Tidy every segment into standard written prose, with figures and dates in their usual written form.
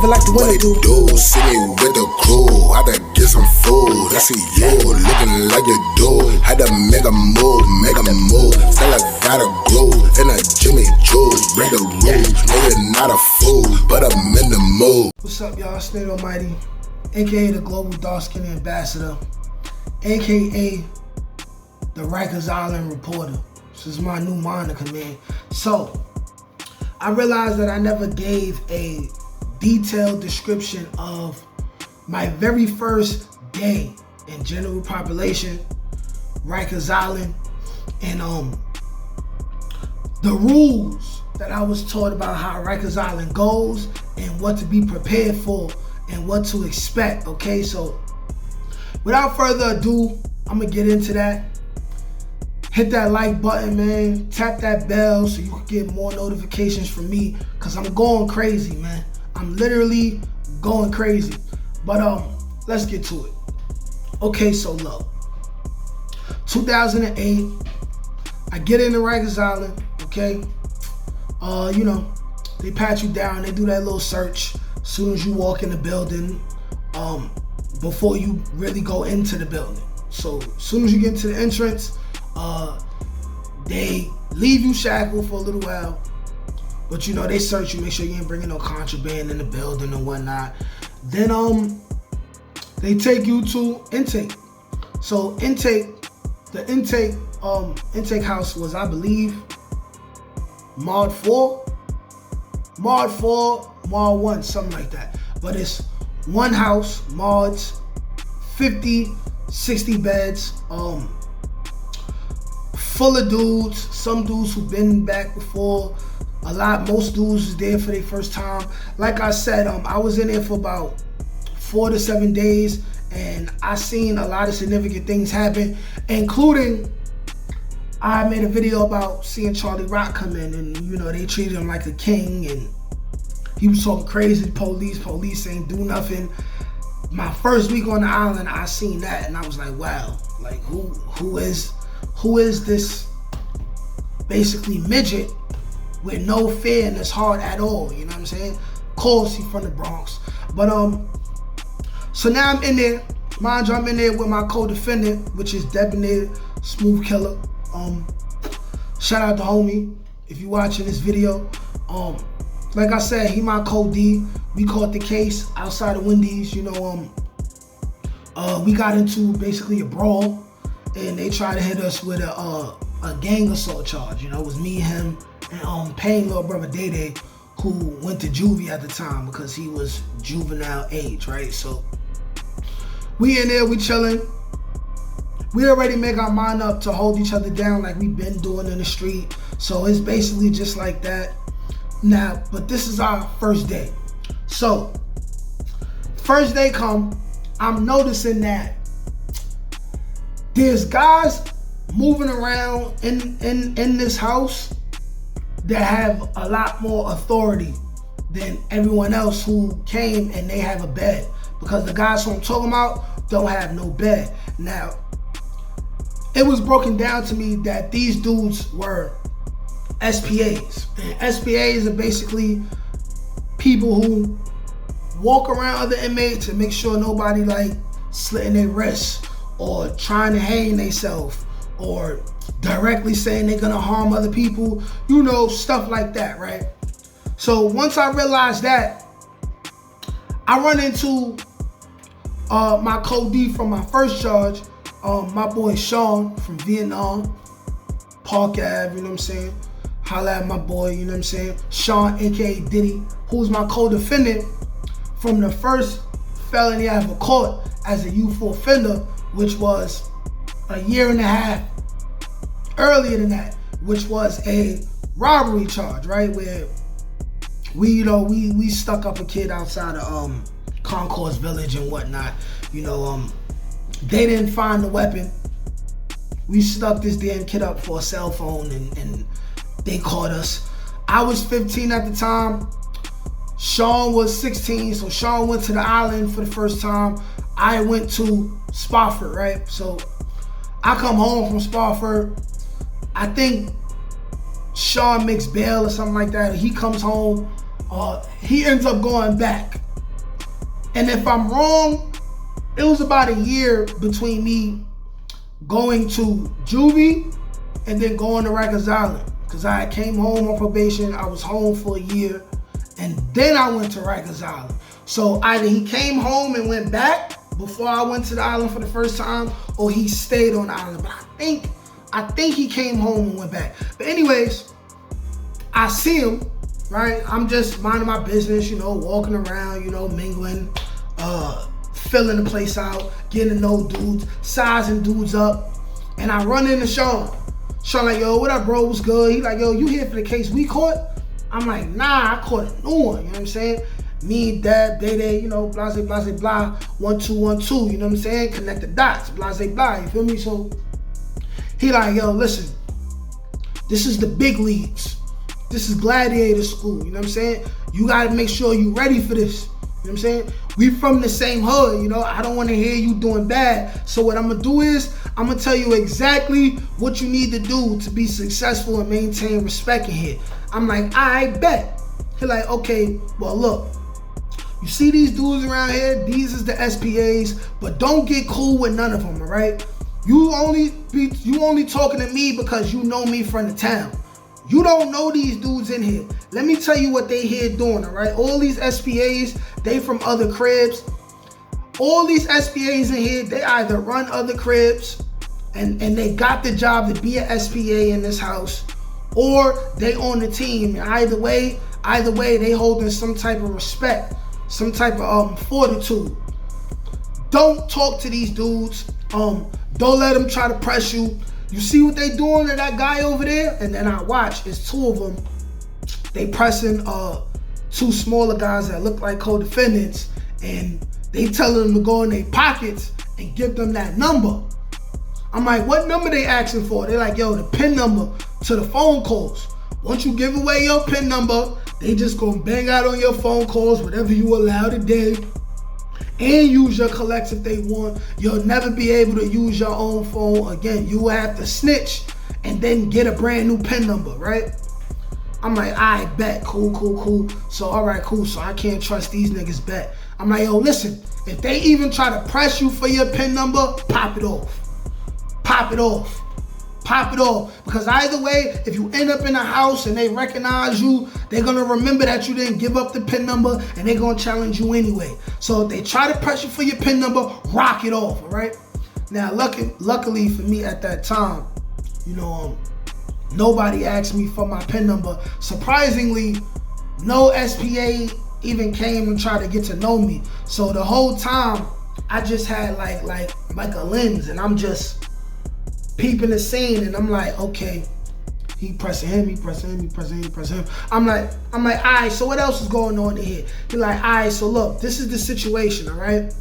living like the winter do. See me with the crew, had to get some food. I see you looking like you do. Had to make a move. Still I gotta grow in a Jimmy Choo. Break the rules, no you're not a fool, but I'm in the mood. What's up, y'all? Snake Almighty, aka the Global Dark Skin Ambassador, aka the Rikers Island Reporter. This is my new moniker, man. So, I realized that I never gave a detailed description of my very first day in general population, Rikers Island, and the rules that I was taught about how Rikers Island goes and what to be prepared for and what to expect, okay? So, without further ado, I'm gonna get into that. Hit that like button, man. Tap that bell so you can get more notifications from me, because I'm going crazy, man. I'm literally going crazy. But let's get to it. Okay, so look. 2008, I get into Rikers Island, okay? You know, they pat you down, they do that little search as soon as you walk in the building, before you really go into the building. So as soon as you get into the entrance, they leave you shackled for a little while, but you know, they search you, make sure you ain't bringing no contraband in the building and whatnot. Then they take you to intake. So the intake house was, I believe, Mod 4, Mod 1, something like that. But it's one house, mods, 50, 60 beds, full of dudes, some dudes who've been back before, most dudes is there for their first time. Like I said, I was in there for about 4 to 7 days, and I seen a lot of significant things happen, including I made a video about seeing Charlie Rock come in, and you know, they treated him like a king, and he was talking crazy. Police ain't do nothing. My first week on the island, I seen that, and I was like, wow, like who is this basically midget with no fear in his heart at all? You know what I'm saying? Of course, he's from the Bronx. But so now I'm in there. Mind you, I'm in there with my co-defendant, which is Debonair Smooth Killer. Shout out to homie if you watching this video. Like I said, he my co-D. We caught the case outside of Wendy's. You know, we got into basically a brawl, and they tried to hit us with a gang assault charge. You know, it was me, him, and paying little brother Day, who went to juvie at the time because he was juvenile age, right? So we in there, we chilling. We already make our mind up to hold each other down like we've been doing in the street. So it's basically just like that. Now, but this is our first day. So, first day come, I'm noticing that there's guys moving around in this house that have a lot more authority than everyone else who came and they have a bed. Because the guys who I'm talking about don't have no bed. Now, it was broken down to me that these dudes were SPAs. And SPAs are basically people who walk around other inmates and make sure nobody like slitting their wrists or trying to hang themselves or directly saying they're gonna harm other people, you know, stuff like that, right? So once I realized that, I run into my co-D from my first charge, my boy Sean from Vietnam, Park Ave, you know what I'm saying? Holla at my boy, you know what I'm saying? Sean, aka Diddy, who's my co-defendant from the first felony I ever caught as a youthful offender, which was a year and a half earlier than that, which was a robbery charge, right? Where we stuck up a kid outside of Concourse Village and whatnot. You know, they didn't find the weapon. We stuck this damn kid up for a cell phone and they caught us. I was 15 at the time. Sean was 16, so Sean went to the island for the first time. I went to Spofford, right? So I come home from Spofford. I think Sean makes bail or something like that. He comes home. He ends up going back And if I'm wrong, it was about a year between me going to juvie and then going to Rikers Island. Because I came home on probation, I was home for a year, and then I went to Rikers Island. So either he came home and went back before I went to the island for the first time, or he stayed on the island. But I think he came home and went back. But anyways, I see him, right? I'm just minding my business, walking around, mingling, filling the place out, getting to know dudes, sizing dudes up. And I run into Sean. Sean like, yo, what up, bro? What's good? He like, yo, you here for the case we caught? I'm like, nah, I caught a new one. You know what I'm saying? Me, Dad, Day, blase, blase, blah, 1, 2, 1, 2. You know what I'm saying? Connect the dots, blase, blah. You feel me? So he like, yo, listen, this is the big leagues. This is gladiator school. You know what I'm saying? You got to make sure you ready for this. You know what I'm saying? We from the same hood, I don't want to hear you doing bad. So what I'm going to do is, I'm going to tell you exactly what you need to do to be successful and maintain respect in here. I'm like, I bet. He like, okay, well, look. You see these dudes around here? These is the SPAs, but don't get cool with none of them, all right? You only talking to me because you know me from the town. You don't know these dudes in here. Let me tell you what they here doing, all right? All these SPAs, they from other cribs. All these SPAs in here, they either run other cribs and they got the job to be an SPA in this house, or they on the team. And either way, they holding some type of respect, some type of fortitude. Don't talk to these dudes. Don't let them try to press you. You see what they doing to that guy over there? And then I watch, it's 2 of them. They pressing 2 smaller guys that look like co-defendants, and they telling them to go in their pockets and give them that number. I'm like, what number they asking for? They're like, yo, the PIN number to the phone calls. Once you give away your PIN number, they just gonna bang out on your phone calls, whatever you allow today, and use your collects if they want. You'll never be able to use your own phone again. You will have to snitch and then get a brand new PIN number, right? I'm like, I bet, cool. So, all right, cool. So I can't trust these niggas, bet. I'm like, yo, listen, if they even try to press you for your PIN number, pop it off. Because either way, if you end up in a house and they recognize you, they're going to remember that you didn't give up the PIN number, and they're going to challenge you anyway. So if they try to press you for your PIN number, rock it off, all right? Now, luckily for me at that time, nobody asked me for my PIN number. Surprisingly, no SPA even came and tried to get to know me. So the whole time, I just had like a lens, and I'm just peeping the scene, and I'm like, okay, he pressing him. I'm like, all right, so what else is going on in here? He like, all right, so look, this is the situation, all right?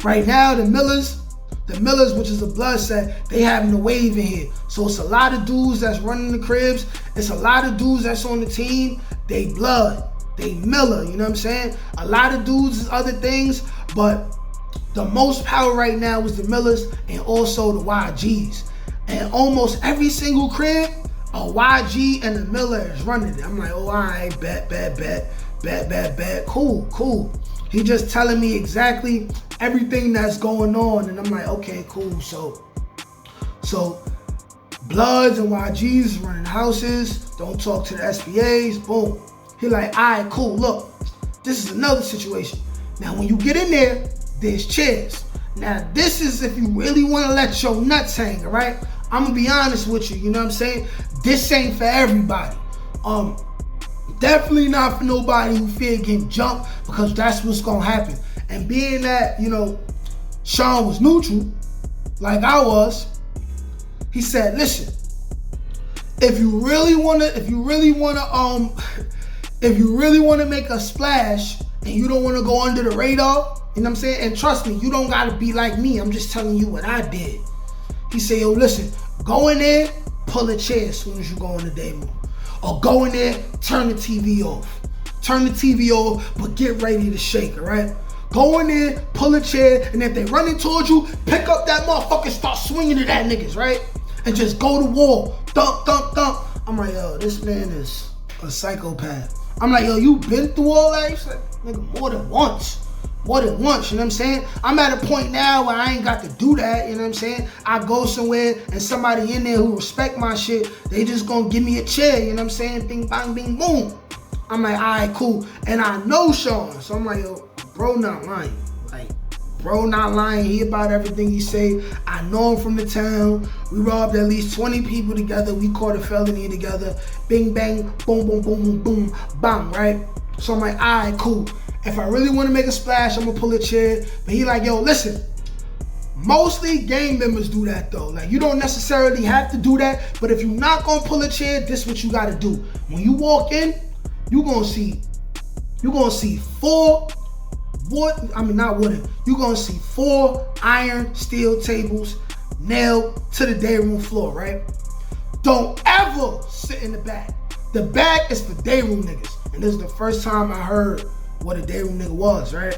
Right now, the Millers, which is a blood set, they having a wave in here. So it's a lot of dudes that's running the cribs. It's a lot of dudes that's on the team. They blood, they Miller, you know what I'm saying? A lot of dudes is other things, but the most power right now is the Millers and also the YGs. And almost every single crib, a YG and a Miller is running it. I'm like, oh, all right, bet. Cool. He just telling me exactly everything that's going on. And I'm like, okay, cool. So Bloods and YGs running houses. Don't talk to the SPAs. Boom. He like, all right, cool. Look, this is another situation. Now, when you get in there, there's chairs. Now, this is if you really want to let your nuts hang, all right? I'm going to be honest with you, you know what I'm saying? This ain't for everybody. Definitely not for nobody who fear getting jumped, because that's what's going to happen. And being that, Sean was neutral, like I was, he said, listen, if you really want to make a splash and you don't want to go under the radar, you know what I'm saying? And trust me, you don't gotta be like me. I'm just telling you what I did. He said, yo, listen, go in there, pull a chair as soon as you go in the day room. Or go in there, turn the TV off. Turn the TV off, but get ready to shake, all right? Go in there, pull a chair, and if they running towards you, pick up that motherfucker, start swinging at that niggas, right? And just go to war. Thump. I'm like, yo, this man is a psychopath. I'm like, yo, you been through all that? He's like, nigga, more than once. more than once, you know what I'm saying? I'm at a point now where I ain't got to do that, you know what I'm saying? I go somewhere and somebody in there who respect my shit, they just gonna give me a chair, you know what I'm saying? Bing, bang, bing, boom. I'm like, all right, cool. And I know Sean, so I'm like, yo, bro not lying. Like, bro not lying. He about everything he say. I know him from the town. We robbed at least 20 people together. We caught a felony together. Bing, bang, boom, boom, boom, boom, boom, bang, right? So I'm like, all right, cool. If I really want to make a splash, I'm gonna pull a chair. But he like, yo, listen, mostly gang members do that though. Like, you don't necessarily have to do that, but if you're not gonna pull a chair, this is what you gotta do. When you walk in, you're gonna see four iron steel tables nailed to the day room floor, right? Don't ever sit in the back. The back is for day room niggas. And this is the first time I heard what a day room nigga was, right?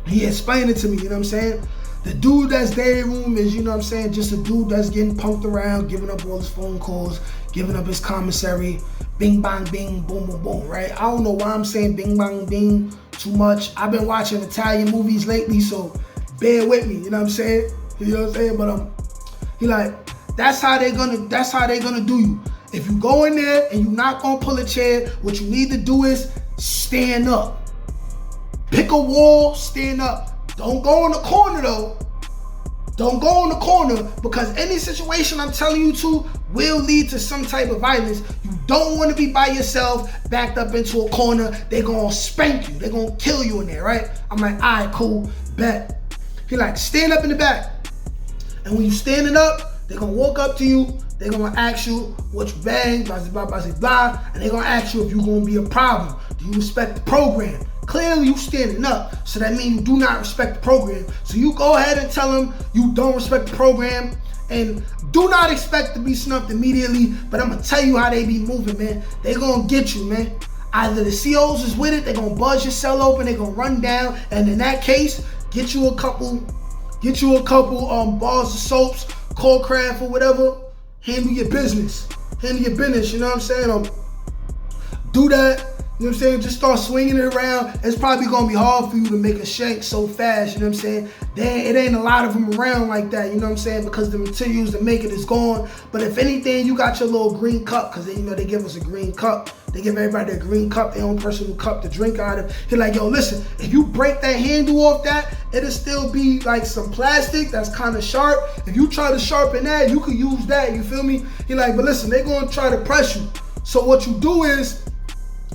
He explained it to me, you know what I'm saying? The dude that's day room is, you know what I'm saying, just a dude that's getting punked around, giving up all his phone calls, giving up his commissary, bing, bang, bing, boom, boom, boom, right? I don't know why I'm saying bing, bang, bing too much. I've been watching Italian movies lately, so bear with me, you know what I'm saying? You know what I'm saying? But he like, that's how they gonna do you. If you go in there and you're not gonna pull a chair, what you need to do is stand up. Pick a wall, stand up. Don't go in the corner though. Don't go in the corner, because any situation I'm telling you to will lead to some type of violence. You don't want to be by yourself, backed up into a corner. They're gonna spank you. They're gonna kill you in there, right? I'm like, all right, cool, bet. He like, stand up in the back. And when you standing up, they're gonna walk up to you. They're gonna ask you what you bang, blah, blah, blah, blah, blah. And they're gonna ask you if you're gonna be a problem. Do you respect the program? Clearly you standing up, so that means you do not respect the program. So you go ahead and tell them you don't respect the program, and do not expect to be snuffed immediately, but I'm gonna tell you how they be moving, man. They gonna get you, man. Either the COs is with it, they gonna buzz your cell open, they gonna run down, and in that case, get you a couple bars of soaps, cold craft or whatever, handle your business, you know what I'm saying? Do that. You know what I'm saying? Just start swinging it around. It's probably gonna be hard for you to make a shank so fast, you know what I'm saying? It ain't a lot of them around like that, you know what I'm saying? Because the materials to make it is gone. But if anything, you got your little green cup, because they give us a green cup. They give everybody a green cup, their own personal cup to drink out of. He's like, yo, listen, if you break that handle off that, it'll still be like some plastic that's kind of sharp. If you try to sharpen that, you could use that, you feel me? He's like, but listen, they're gonna try to press you. So what you do is,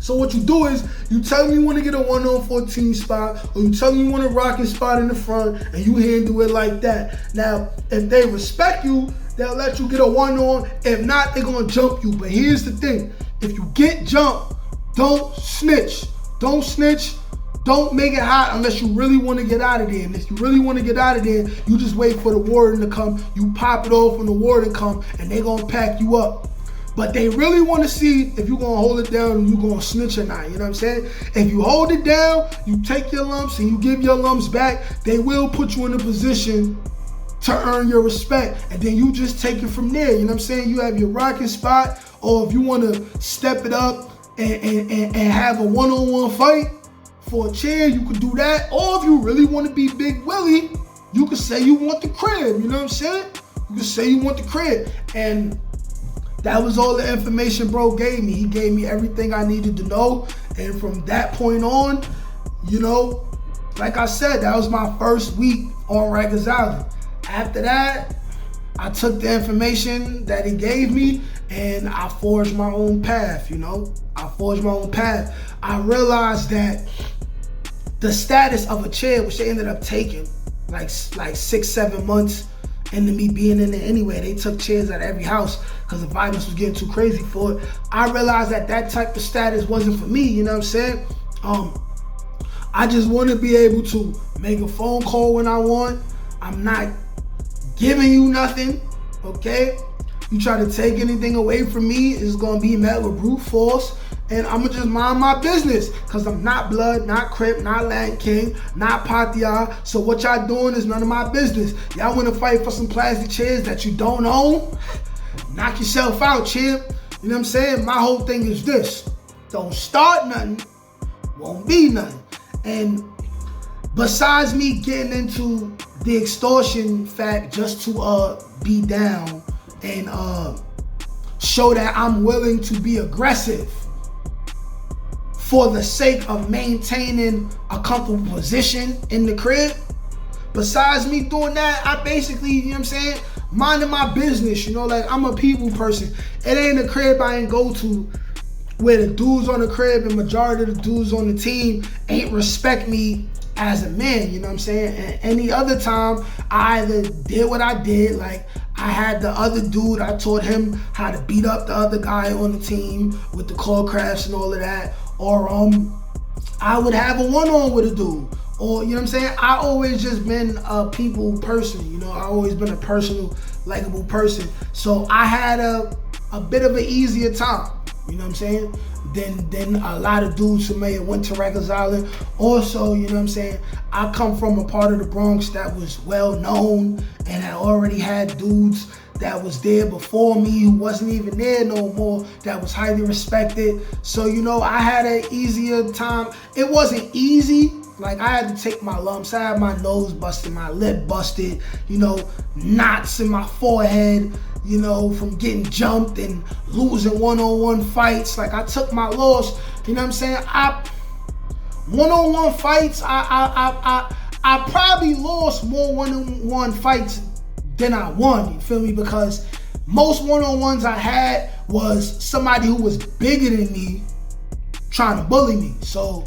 you tell them you want to get a 1-on-14 spot, or you tell them you want a rocking spot in the front, and you handle it like that. Now, if they respect you, they'll let you get a 1-on. If not, they're going to jump you. But here's the thing. If you get jumped, don't snitch. Don't snitch. Don't make it hot unless you really want to get out of there. And if you really want to get out of there, you just wait for the warden to come. You pop it off when the warden come, and they're going to pack you up. But they really want to see if you're going to hold it down and you're going to snitch or not. You know what I'm saying? If you hold it down, you take your lumps and you give your lumps back, they will put you in a position to earn your respect. And then you just take it from there. You know what I'm saying? You have your rocking spot, or if you want to step it up and have a 1-on-1 fight for a chair, you could do that. Or if you really want to be Big Willie, you could say you want the crib. You know what I'm saying? You could say you want the crib. And that was all the information bro gave me. He gave me everything I needed to know. And from that point on, you know, like I said, that was my first week on Rikers Island. After that, I took the information that he gave me and I forged my own path, you know? I realized that the status of a chair, which they ended up taking like 6-7 months into me being in there anyway. They took chairs at every house because the violence was getting too crazy for it. I realized that type of status wasn't for me, you know what I'm saying? I just want to be able to make a phone call when I want. I'm not giving you nothing, okay? You try to take anything away from me, it's gonna be met with brute force, and I'ma just mind my business, cause I'm not Blood, not Crip, not Latin King, not Patia. So what y'all doing is none of my business. Y'all wanna fight for some plastic chairs that you don't own? Knock yourself out, champ. You know what I'm saying? My whole thing is this: don't start nothing, won't be nothing. And besides me getting into the extortion fact just to be down and show that I'm willing to be aggressive for the sake of maintaining a comfortable position in the crib, besides me doing that, I basically, you know what I'm saying, minding my business, you know, like I'm a people person. It ain't a crib I ain't go to where the dudes on the crib and majority of the dudes on the team ain't respect me as a man, you know what I'm saying? And any other time, I either did what I did, like I had the other dude, I taught him how to beat up the other guy on the team with the claw crafts and all of that, or I would have a one-on with a dude, or you know what I'm saying? I always just been a people person, you know, I always been a personal, likable person. So I had a bit of an easier time, you know what I'm saying, than a lot of dudes who may have went to Rikers Island. Also, you know what I'm saying, I come from a part of the Bronx that was well known and had already had dudes that was there before me who wasn't even there no more, that was highly respected. So, you know, I had an easier time. It wasn't easy. Like, I had to take my lumps. I had my nose busted, my lip busted, you know, knots in my forehead, you know, from getting jumped and losing one-on-one fights. Like, I took my loss, you know what I'm saying? One-on-one fights, I probably lost more one-on-one fights than I won, you feel me? Because most one-on-ones I had was somebody who was bigger than me trying to bully me. So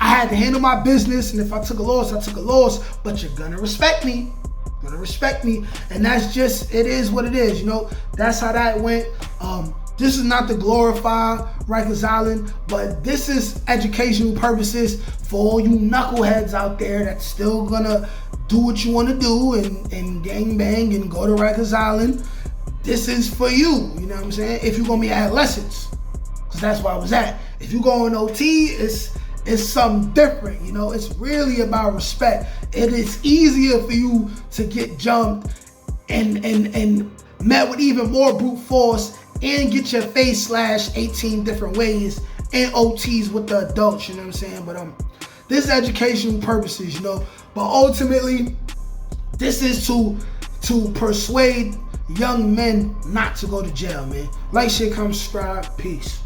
I had to handle my business, and if I took a loss, I took a loss, but you're gonna respect me. You're gonna respect me, and that's just, it is what it is, you know? That's how that went. This is not to glorify Rikers Island, but this is educational purposes for all you knuckleheads out there that's still gonna do what you want to do and gang bang and go to Rikers Island. This is for you, you know what I'm saying? If you're gonna be adolescents, because that's where I was at. If you go in OT, it's something different, you know? It's really about respect. It is easier for you to get jumped and met with even more brute force and get your face slashed 18 different ways and OTs with the adults, you know what I'm saying? But this is educational purposes, you know? But ultimately, this is to persuade young men not to go to jail, man. Like, share, comment, subscribe, peace.